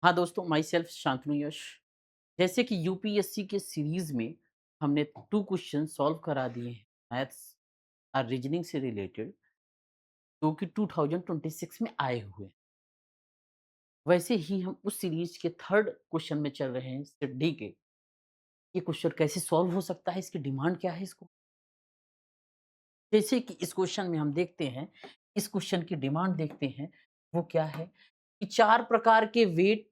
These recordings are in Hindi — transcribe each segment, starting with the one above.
हाँ दोस्तों, माई सेल्फ शांतनु यश। जैसे कि यूपीएससी के सीरीज में हमने 2 क्वेश्चन सॉल्व करा दिए हैं मैथ्स और रीजनिंग से रिलेटेड, जो कि 2026 में आए हुए हैं। वैसे ही हम उस सीरीज के 3rd क्वेश्चन में चल रहे हैं, सेट डी के। ये क्वेश्चन कैसे सॉल्व हो सकता है, इसकी डिमांड क्या है इसको? जैसे कि इस क्वेश्चन में हम देखते हैं, इस क्वेश्चन की डिमांड देखते हैं, वो क्या है कि 4 प्रकार के वेट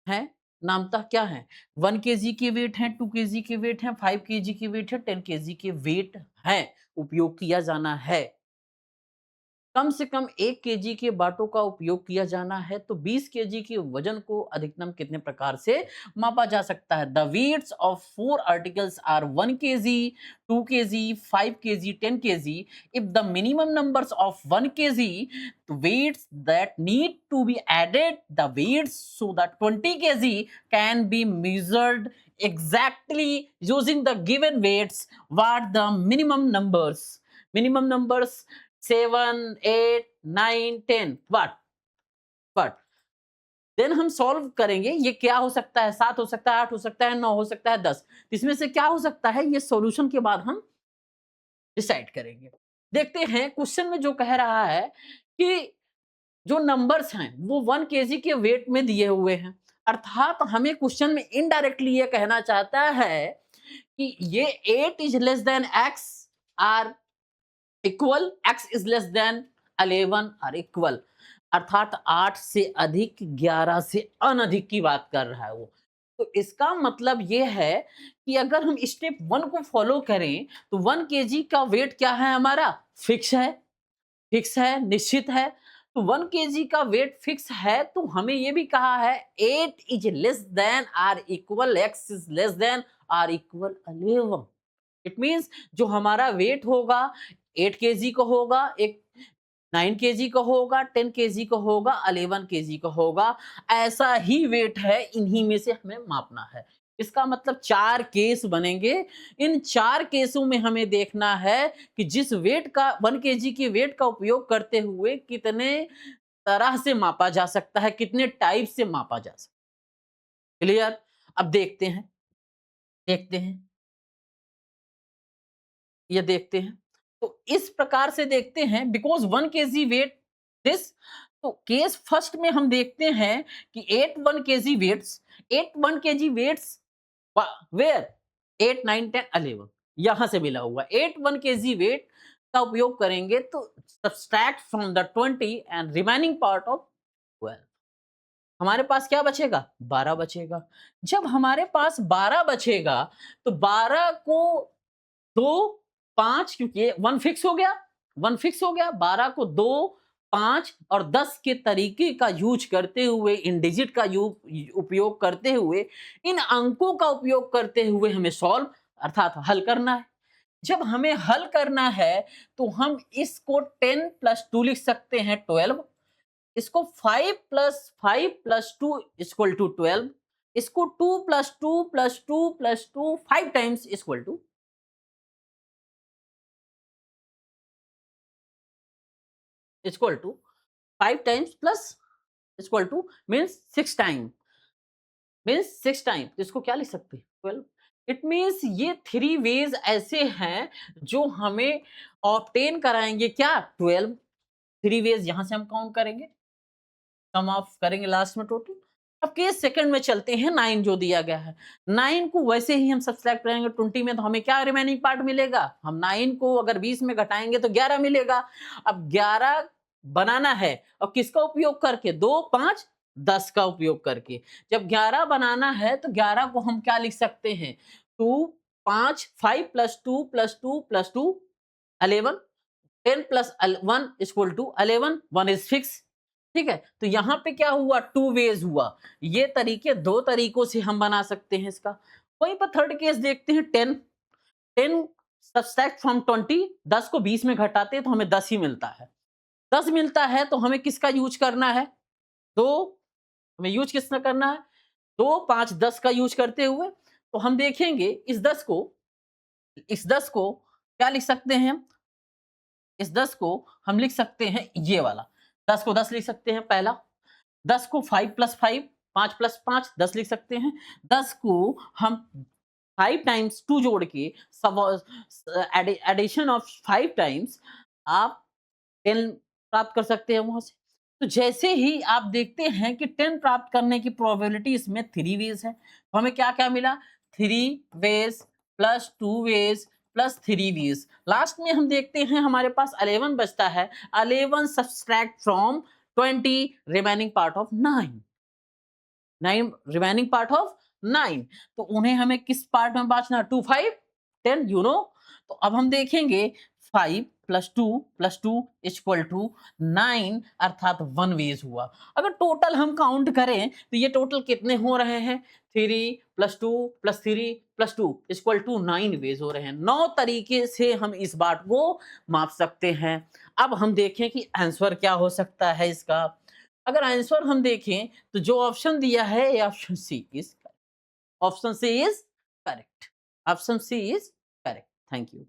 हैं, नामतः क्या हैं? 1 केजी के वेट हैं, 2 केजी के वेट हैं, 5 केजी के वेट हैं, 10 केजी के वेट हैं, उपयोग किया जाना है। कम से कम 1 केजी के बाटों का उपयोग किया जाना है, तो 20 केजी के वजन को अधिकतम कितने प्रकार से मापा जा सकता है? The weights of 4 articles are 1 kg, 2 kg, 5 kg, 10 kg. If the minimum numbers of 1 kg, the weights that need to be added, the weights so that 20 kg can be measured exactly using the given weights. What the minimum numbers? Minimum numbers 7, 8, 9, 10. What? Then हम सॉल्व करेंगे। ये क्या हो सकता है? 7 हो सकता है, 8 हो सकता है, 9 हो सकता है, 10। इसमें से क्या हो सकता है? ये सॉल्यूशन के बाद हम डिसाइड करेंगे। देखते हैं क्वेश्चन में जो कह रहा है कि जो नंबर्स हैं वो 1 केजी के वेट में दिए हुए हैं। अर्थात हमें क्वेश्चन में इनडायरेक्टली ये कहना चाहता है कि ये 8 is less than X or equal, X is less than 11 or equal. अर्थात 8 से अधिक, 11 से अनधिक की बात कर रहा है वो। तो इसका मतलब ये है कि अगर हम स्टेप 1 को फॉलो करें तो 1 केजी का वेट क्या है हमारा? फिक्स है, निश्चित है। तो 1 केजी का वेट फिक्स है, तो हमें ये भी कहा है 8 is less than or equal, X is less than or equal 11। It means जो हमारा वेट होगा 8 केजी का होगा, एक 9 केजी का होगा, 10 केजी का होगा, 11 केजी का होगा। ऐसा ही वेट है, इन्हीं में से हमें मापना है। इसका मतलब 4 केस बनेंगे। इन 4 केसों में हमें देखना है कि जिस वेट का 1 केजी के वेट का उपयोग करते हुए कितने तरह से मापा जा सकता है, कितने टाइप से मापा जा सकता है। क्लियर? अब देखते हैं, ये देखते हैं। तो इस प्रकार से देखते हैं, बिकॉज़ 1 केजी वेट दिस। तो केस फर्स्ट में हम देखते हैं कि 8 1 kg weights, 8 1 kg weights where 8 9 10 11 यहां से मिला हुआ 8 1 केजी वेट का उपयोग करेंगे, तो subtract from the 20 and remaining part of 12, हमारे पास क्या बचेगा? 12 बचेगा। जब हमारे पास 12 बचेगा, तो 12 को 2, 5, क्योंकि ये 1 फिक्स हो गया, 1 फिक्स हो गया, 12 को 2, 5 और 10 के तरीके का यूज़ करते हुए, इन डिजिट का उपयोग करते हुए, इन अंकों का उपयोग करते हुए हमें सॉल्व अर्थात हल करना है। जब हमें हल करना है, तो हम इसको 10 प्लस 2 लिख सकते हैं 12, इसको 5 प्लस 5 प्लस 2 इक्वल टू 12, इसको 2 plus 2 plus 2 plus 2 5 times equal to 5 times plus equal to means 6 time, तो इसको क्या लिख सकते हैं? 12। इट मीन्स ये 3 वेज ऐसे हैं जो हमें ऑब्टेन कराएंगे क्या? 12। 3 वेज यहां से हम काउंट करेंगे, सम ऑफ करेंगे लास्ट में टोटल। अब केस सेकंड में चलते हैं, 9 जो दिया गया है। 9 को वैसे ही हम सब्सट्रैक्ट करेंगे 20 में, तो हमें क्या रिमेनिंग पार्ट मिलेगा? हम 9 को अगर 20 में घटाएंगे तो 11 मिलेगा। अब 11 बनाना है और किसका उपयोग करके? 2 5 10 का उपयोग करके। जब 11 बनाना है तो 11 को हम क्या लिख सकते हैं? 2 5 5 plus 2 plus 2 plus 2 11, 10 plus 1 equal to 11, 1 is fix. ठीक है, तो यहां पे क्या हुआ? 2 वेज हुआ। ये तरीके 2 तरीकों से हम बना सकते हैं इसका। वहीं पर थर्ड केस देखते हैं, 10। 10 सब्सट्रैक्ट फ्रॉम 20, 10 को 20 में घटाते हैं तो हमें 10 ही मिलता है। 10 मिलता है तो हमें किसका यूज करना है? 2। हमें यूज किसका करना है? 2 5 10 का यूज करते हुए, तो हम देखेंगे इस 10 को क्या लिख सकते हैं हम? इस 10 को हम लिख सकते हैं ये वाला। 10 को 10 लिख सकते हैं पहला। 10 को 5 प्लस 5 5 प्लस 5 10 लिख सकते हैं। 10 को हम 5 टाइम्स 2 जोड़ के एडिशन ऑफ 5 टाइम्स आप 10 प्राप्त कर सकते हैं वहाँ से। तो जैसे ही आप देखते हैं कि 10 प्राप्त करने की प्रोबेबिलिटी इसमें 3 वेज़ है। तो हमें क्या-क्या मिला? 3 ways plus 2 ways plus 3 ways. Last में हम देखते हैं हमारे पास 11 बचता है। 11 subtract from 20 remaining part of 9। 9 remaining part of 9, तो उन्हें हमें किस पार्ट में बाँटना? 2, 5, 10 यू नो। तो अब हम देखेंगे 5 प्लस 2 इक्वल टू 9 अर्थात 1 वेज हुआ। अगर टोटल हम काउंट करें तो ये टोटल कितने हो रहे हैं? 3 plus 2 plus 3 plus 2 equal to 9 ways हो रहे हैं। 9 तरीके से हम इस बात को माप सकते हैं। अब हम देखें कि आंसर क्या हो सकता है इसका। अगर आंसर हम देखें तो जो ऑप्शन दिया है ये option C is option C is correct. Option C is correct. Thank you.